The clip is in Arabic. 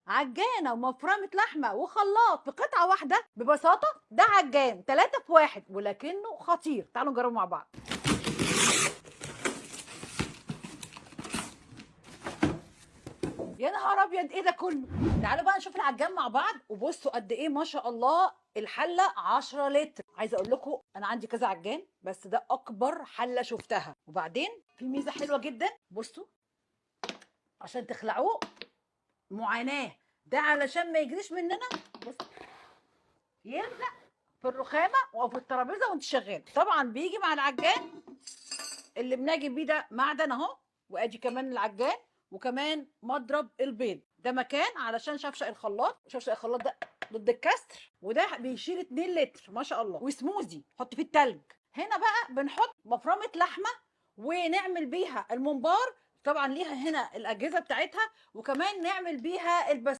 عجانه ومفرمه لحمه وخلاط في قطعه واحده ببساطه. ده عجان 3 في 1 ولكنه خطير. تعالوا نجربه مع بعض. يا نهار ابيض، ايه ده كله؟ تعالوا بقى نشوف العجان مع بعض. وبصوا قد ايه ما شاء الله الحله 10 لتر. عايزه اقول لكم انا عندي كذا عجان بس ده اكبر حله شفتها. وبعدين في ميزه حلوه جدا، بصوا عشان تخلعوه معاناه. ده علشان ما يجريش مننا. بص، يلزق في الرخامه او في الترابيزه وانت شغال. طبعا بيجي مع العجان اللي بنجي بيه ده معدن اهو. وادي كمان العجان وكمان مضرب البيض. ده مكان علشان شفشق الخلاط. شفشق الخلاط ده ضد الكسر، وده بيشيل 2 لتر ما شاء الله. وسموزي حط فيه التلج. هنا بقى بنحط مفرمه لحمه ونعمل بيها الممبار. طبعا ليها هنا الاجهزه بتاعتها، وكمان نعمل بيها البس